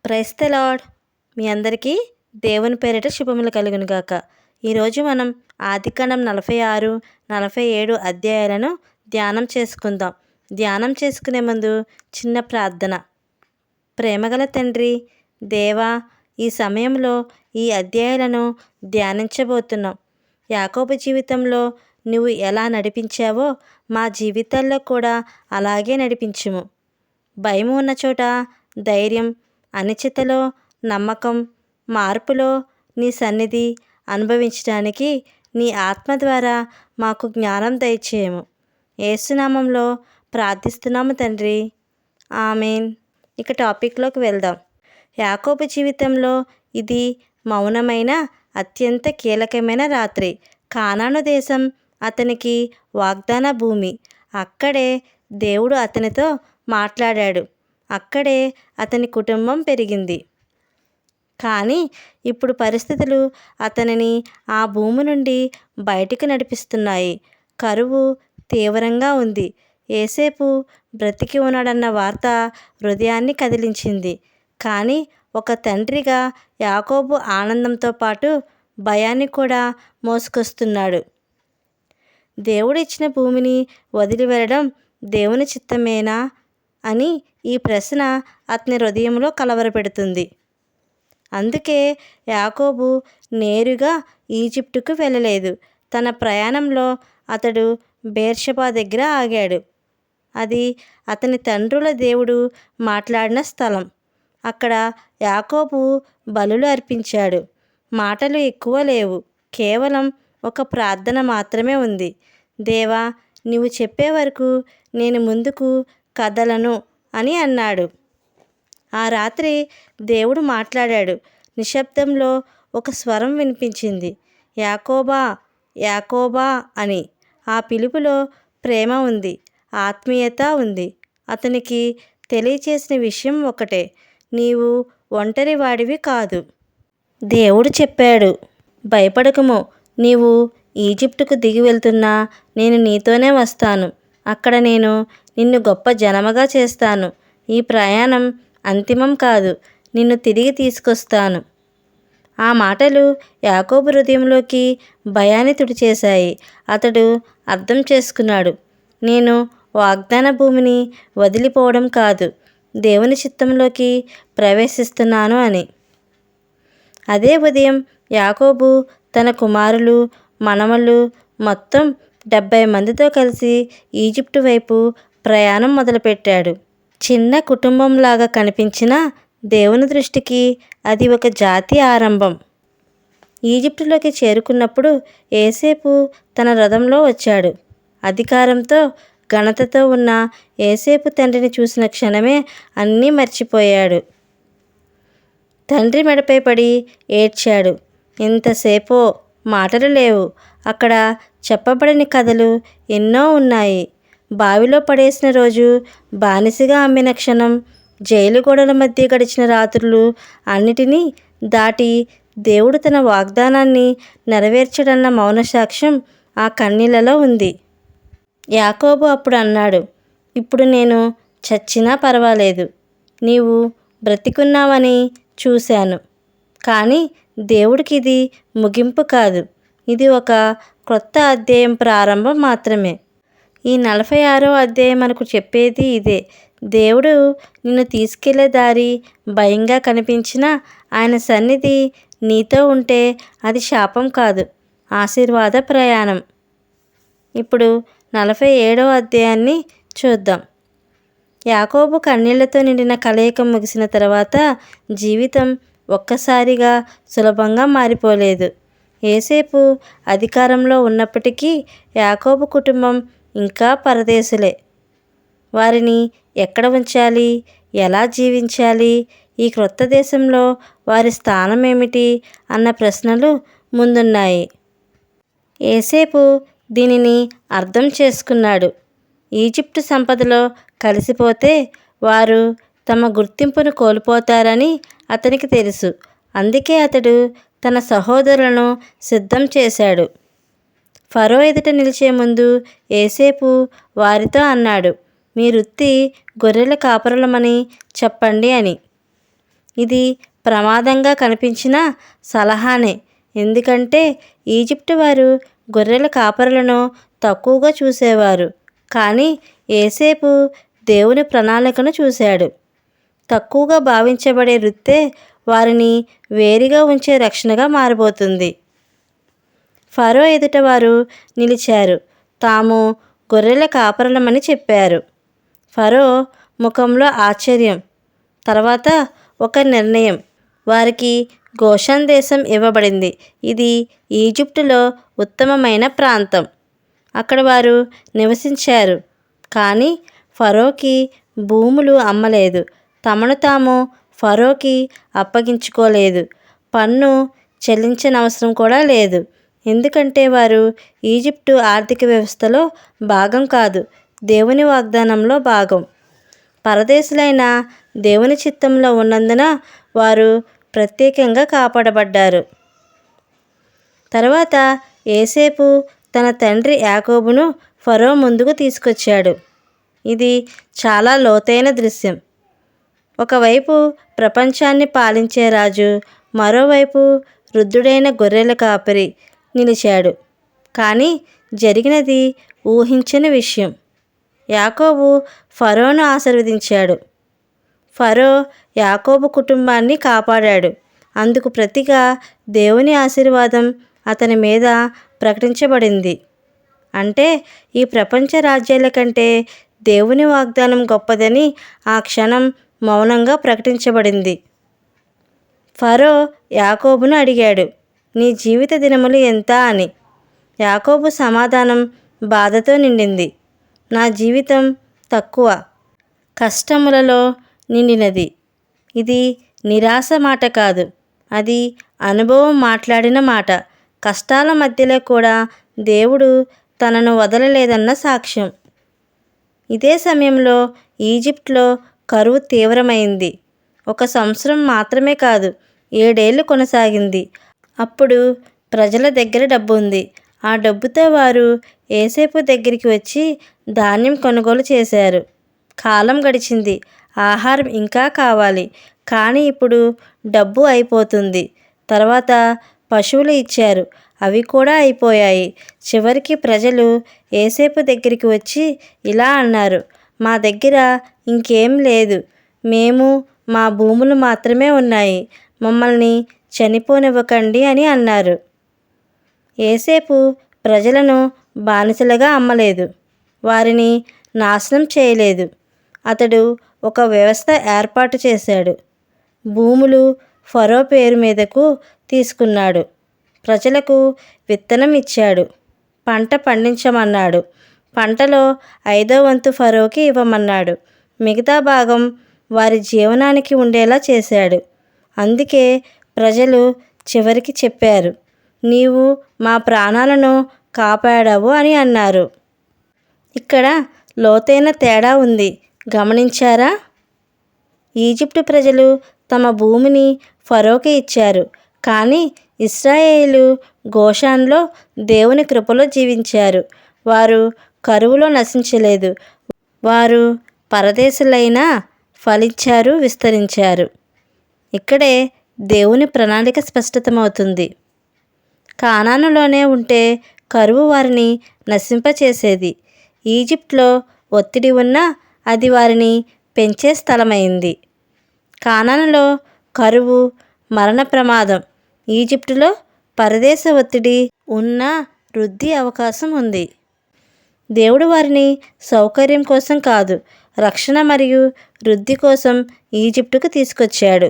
Praise the lord. మీ అందరికీ దేవుని పేరిట శుభములు కలుగును గాక. ఈరోజు మనం ఆదికాండం 46, 47 అధ్యాయాలను ధ్యానం చేసుకుందాం. ధ్యానం చేసుకునే ముందు చిన్న ప్రార్థన. ప్రేమగల తండ్రి, దేవా, ఈ సమయంలో ఈ అధ్యాయాలను ధ్యానించబోతున్నాం. యాకోబు జీవితంలో నువ్వు ఎలా నడిపించావో మా జీవితాల్లో కూడా అలాగే నడిపించుము. భయం ఉన్న చోట ధైర్యం, అనిశ్చితలో నమ్మకం, మార్పులో నీ సన్నిధి అనుభవించడానికి నీ ఆత్మ ద్వారా మాకు జ్ఞానం దయచేయము. యేసునామంలో ప్రార్థిస్తున్నాము తండ్రి, ఆమేన్. ఇక టాపిక్లోకి వెళ్దాం. యాకోబు జీవితంలో ఇది మౌనమైన అత్యంత కీలకమైన రాత్రి. కానాను దేశం అతనికి వాగ్దాన భూమి. అక్కడే దేవుడు అతనితో మాట్లాడాడు. అక్కడే అతని కుటుంబం పెరిగింది. కానీ ఇప్పుడు పరిస్థితులు అతనిని ఆ భూమి నుండి బయటికి నడిపిస్తున్నాయి. కరువు తీవ్రంగా ఉంది. యోసేపు బ్రతికి ఉన్నాడన్న వార్త హృదయాన్ని కదిలించింది. కానీ ఒక తండ్రిగా యాకోబు ఆనందంతో పాటు భయాన్ని కూడా మోసుకొస్తున్నాడు. దేవుడిచ్చిన భూమిని వదిలి వెళ్ళడం దేవుని చిత్తమేనా అని ఈ ప్రశ్న అతని హృదయంలో కలవరపెడుతుంది. అందుకే యాకోబు నేరుగా ఈజిప్టుకు వెళ్ళలేదు. తన ప్రయాణంలో అతడు బేర్షెబా దగ్గర ఆగాడు. అది అతని తండ్రుల దేవుడు మాట్లాడిన స్థలం. అక్కడ యాకోబు బలులు అర్పించాడు. మాటలు ఎక్కువ లేవు, కేవలం ఒక ప్రార్థన మాత్రమే ఉంది. దేవా, నీవు చెప్పే వరకు నేను ముందుకు కదలను అని అన్నాడు. ఆ రాత్రి దేవుడు మాట్లాడాడు. నిశ్శబ్దంలో ఒక స్వరం వినిపించింది, యాకోబా, యాకోబా అని. ఆ పిలుపులో ప్రేమ ఉంది, ఆత్మీయత ఉంది. అతనికి తెలియచేసిన విషయం ఒకటే, నీవు ఒంటరి వాడివి కాదు. దేవుడు చెప్పాడు, భయపడకము, నీవు ఈజిప్టుకు దిగి వెళ్తున్నా నేను నీతోనే వస్తాను. అక్కడ నేను నిన్ను గొప్ప జనముగా చేస్తాను. ఈ ప్రయాణం అంతిమం కాదు, నిన్ను తిరిగి తీసుకొస్తాను. ఆ మాటలు యాకోబు హృదయంలోకి భయాన్ని తుడిచేశాయి. అతడు అర్థం చేసుకున్నాడు, నేను వాగ్దాన భూమిని వదిలిపోవడం కాదు, దేవుని చిత్తంలోకి ప్రవేశిస్తున్నాను అని. అదే ఉదయం యాకోబు తన కుమారులు, మనమలు మొత్తం 70 మందితో కలిసి ఈజిప్టు వైపు ప్రయాణం మొదలుపెట్టాడు. చిన్న కుటుంబంలాగా కనిపించిన దేవుని దృష్టికి అది ఒక జాతి ఆరంభం. ఈజిప్టులోకి చేరుకున్నప్పుడు యోసేపు తన రథంలో వచ్చాడు. అధికారంతో, ఘనతతో ఉన్న యోసేపు తండ్రిని చూసిన క్షణమే అన్నీ మర్చిపోయాడు. తండ్రి మెడపై పడి ఏడ్చాడు. ఎంతసేపో, మాటలు లేవు. అక్కడ చెప్పబడని కథలు ఎన్నో ఉన్నాయి. బావిలో పడేసిన రోజు, బానిసగా అమ్మిన క్షణం, జైలు గోడల మధ్య గడిచిన రాత్రులు, అన్నిటినీ దాటి దేవుడు తన వాగ్దానాన్ని నెరవేర్చడన్న మౌన సాక్ష్యం ఆ కన్నీళ్లలో ఉంది. యాకోబు అప్పుడు అన్నాడు, ఇప్పుడు నేను చచ్చినా పర్వాలేదు, నీవు బ్రతికున్నావని చూశాను. కానీ దేవుడికి ఇది ముగింపు కాదు, ఇది ఒక క్రొత్త అధ్యాయం ప్రారంభం మాత్రమే. ఈ 46వ అధ్యాయం మనకు చెప్పేది ఇదే. దేవుడు నిన్ను తీసుకెళ్లే దారి భయంగా కనిపించినా ఆయన సన్నిధి నీతో ఉంటే అది శాపం కాదు, ఆశీర్వాద ప్రయాణం. ఇప్పుడు 47వ అధ్యాయాన్ని చూద్దాం. యాకోబు కన్నీళ్లతో నిండిన కలయిక ముగిసిన తర్వాత జీవితం ఒక్కసారిగా సులభంగా మారిపోలేదు. యోసేపు అధికారంలో ఉన్నప్పటికీ యాకోబు కుటుంబం ఇంకా పరదేశులే. వారిని ఎక్కడ ఉంచాలి, ఎలా జీవించాలి, ఈ క్రొత్త దేశంలో వారి స్థానం ఏమిటి అన్న ప్రశ్నలు ముందున్నాయి. యోసేపు దీనిని అర్థం చేసుకున్నాడు. ఈజిప్టు సంపదలో కలిసిపోతే వారు తమ గుర్తింపును కోల్పోతారని అతనికి తెలుసు. అందుకే అతడు తన సహోదరులను సిద్ధం చేశాడు. ఫరో ఎదుట నిలిచే ముందు యోసేపు వారితో అన్నాడు, మీ వృత్తి గొర్రెల కాపరులమని చెప్పండి అని. ఇది ప్రమాదంగా కనిపించిన సలహానే. ఎందుకంటే ఈజిప్టు వారు గొర్రెల కాపరులను తక్కువగా చూసేవారు. కానీ యోసేపు దేవుని ప్రణాళికను చూశాడు. తక్కువగా భావించబడే వృత్తే వారిని వేరుగా ఉంచే రక్షణగా మారబోతుంది. ఫరో ఎదుట వారు నిలిచారు. తాము గొర్రెల కాపరులమని చెప్పారు. ఫరో ముఖంలో ఆశ్చర్యం, తర్వాత ఒక నిర్ణయం. వారికి గోషాన్ దేశం ఇవ్వబడింది. ఇది ఈజిప్టులో ఉత్తమమైన ప్రాంతం. అక్కడ వారు నివసించారు. కానీ ఫరోకి భూములు అమ్మలేదు. తమను తాము ఫరోకి అప్పగించుకోలేదు. పన్ను చెల్లించనవసరం కూడా లేదు. ఎందుకంటే వారు ఈజిప్టు ఆర్థిక వ్యవస్థలో భాగం కాదు, దేవుని వాగ్దానంలో భాగం. పరదేశులైన దేవుని చిత్తంలో ఉన్నందున వారు ప్రత్యేకంగా కాపాడబడ్డారు. తర్వాత యోసేపు తన తండ్రి యాకోబును ఫరో ముందుకు తీసుకొచ్చాడు. ఇది చాలా లోతైన దృశ్యం. ఒకవైపు ప్రపంచాన్ని పాలించే రాజు, మరోవైపు వృద్ధుడైన గొర్రెల కాపరి నిలిచాడు. కానీ జరిగినది ఊహించని విషయం. యాకోబు ఫరోను ఆశీర్వదించాడు. ఫరో యాకోబు కుటుంబాన్ని కాపాడాడు. అందుకు ప్రతిగా దేవుని ఆశీర్వాదం అతని మీద ప్రకటించబడింది. అంటే ఈ ప్రపంచ రాజ్యాల కంటే దేవుని వాగ్దానం గొప్పదని ఆ క్షణం మౌనంగా ప్రకటించబడింది. ఫరో యాకోబును అడిగాడు, నీ జీవిత దినములు ఎంత అని. యాకోబు సమాధానం బాధతో నిండింది. నా జీవితం తక్కువ, కష్టములలో నిండినది. ఇది నిరాశ మాట కాదు, అది అనుభవం మాట్లాడిన మాట. కష్టాల మధ్యలో కూడా దేవుడు తనను వదలలేదన్న సాక్ష్యం. ఇదే సమయంలో ఈజిప్ట్లో కరువు తీవ్రమైంది. 1 సంవత్సరం మాత్రమే కాదు, 7 ఏళ్ళు కొనసాగింది. అప్పుడు ప్రజల దగ్గర డబ్బు ఉంది. ఆ డబ్బుతో వారు యోసేపు దగ్గరికి వచ్చి ధాన్యం కొనుగోలు చేశారు. కాలం గడిచింది, ఆహారం ఇంకా కావాలి. కానీ ఇప్పుడు డబ్బు అయిపోతుంది. తర్వాత పశువులు ఇచ్చారు, అవి కూడా అయిపోయాయి. చివరికి ప్రజలు యోసేపు దగ్గరికి వచ్చి ఇలా అన్నారు, మా దగ్గర ఇంకేం లేదు, మేము మా భూములు మాత్రమే ఉన్నాయి, మమ్మల్ని చనిపోనివ్వకండి అని అన్నారు. యోసేపు ప్రజలను బానిసలుగా అమ్మలేదు, వారిని నాశనం చేయలేదు. అతడు ఒక వ్యవస్థ ఏర్పాటు చేశాడు. భూములు ఫరో పేరు మీదకు తీసుకున్నాడు. ప్రజలకు విత్తనం ఇచ్చాడు. పంట పండించమన్నాడు. పంటలో 5వ వంతు ఫరోకి ఇవ్వమన్నాడు. మిగతా భాగం వారి జీవనానికి ఉండేలా చేశాడు. అందుకే ప్రజలు చివరికి చెప్పారు, నీవు మా ప్రాణాలను కాపాడావు అని అన్నారు. ఇక్కడ లోతైన తేడా ఉంది, గమనించారా? ఈజిప్టు ప్రజలు తమ భూమిని ఫరోకి ఇచ్చారు. కానీ ఇశ్రాయేలు గోషాన్లో దేవుని కృపలో జీవించారు. వారు కరువులో నశించలేదు. వారు పరదేశులైనా ఫలించారు, విస్తరించారు. ఇక్కడే దేవుని ప్రణాళిక స్పష్టతమవుతుంది. కానానులోనే ఉంటే కరువు వారిని నశింపచేసేది. ఈజిప్ట్లో ఒత్తిడి ఉన్నా అది వారిని పెంచే స్థలమైంది. కానానులో కరువు మరణ ప్రమాదం. ఈజిప్టులో పరదేశ ఒత్తిడి ఉన్న వృద్ధి అవకాశం ఉంది. దేవుడు వారిని సౌకర్యం కోసం కాదు, రక్షణ మరియు వృద్ధి కోసం ఈజిప్టుకు తీసుకొచ్చాడు.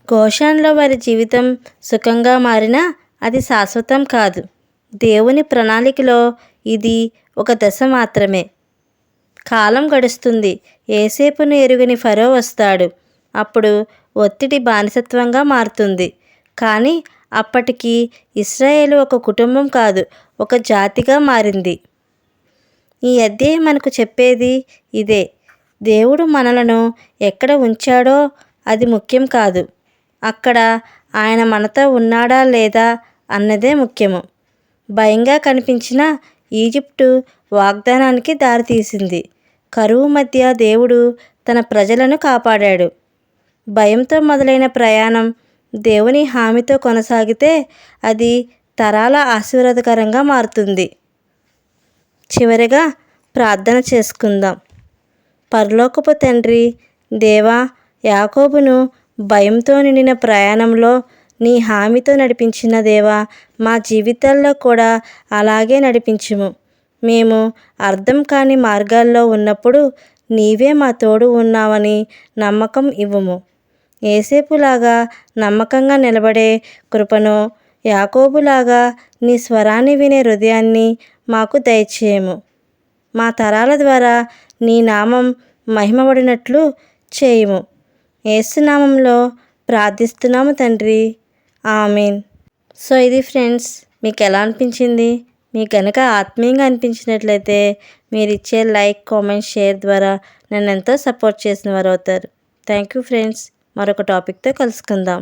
గోషాన్లో వారి జీవితం సుఖంగా మారినా అది శాశ్వతం కాదు. దేవుని ప్రణాళికలో ఇది ఒక దశ మాత్రమే. కాలం గడుస్తుంది. యోసేపును ఎరుగని ఫరో వస్తాడు. అప్పుడు ఒత్తిడి బానిసత్వంగా మారుతుంది. కానీ అప్పటికి ఇశ్రాయేలు ఒక కుటుంబం కాదు, ఒక జాతిగా మారింది. ఈ అధ్యాయం మనకు చెప్పేది ఇదే. దేవుడు మనలను ఎక్కడ ఉంచాడో అది ముఖ్యం కాదు, అక్కడ ఆయన మనతో ఉన్నాడా లేదా అన్నదే ముఖ్యము. భయంగా కనిపించిన ఈజిప్టు వాగ్దానానికి దారితీసింది. కరువు మధ్య దేవుడు తన ప్రజలను కాపాడాడు. భయంతో మొదలైన ప్రయాణం దేవుని హామీతో కొనసాగితే అది తరాల ఆశీర్వాదకరంగా మారుతుంది. చివరిగా ప్రార్థన చేసుకుందాం. పరలోకపు తండ్రి, దేవా, యాకోబును భయంతో నిండిన ప్రయాణంలో నీ హామీతో నడిపించిన దేవా, మా జీవితాల్లో కూడా అలాగే నడిపించుము. మేము అర్థం కాని మార్గాల్లో ఉన్నప్పుడు నీవే మా తోడు ఉన్నావని నమ్మకం ఇవ్వుము. యోసేపులాగా నమ్మకంగా నిలబడే కృపను, యాకోబులాగా నీ స్వరాన్ని వినే హృదయాన్ని మాకు దయచేయము. మా తరాల ద్వారా నీ నామం మహిమపడినట్లు చేయుము. యేసు నామంలో ప్రార్థిస్తున్నాము తండ్రి, ఆమేన్. సో ఇది ఫ్రెండ్స్, మీకు ఎలా అనిపించింది? మీకు కనుక ఆత్మీయంగా అనిపించినట్లయితే మీరు ఇచ్చే లైక్, కామెంట్, షేర్ ద్వారా నన్ను ఎంతో సపోర్ట్ చేసిన వారు అవుతారు. Thank you friends. మరొక టాపిక్తో కలుసుకుందాం.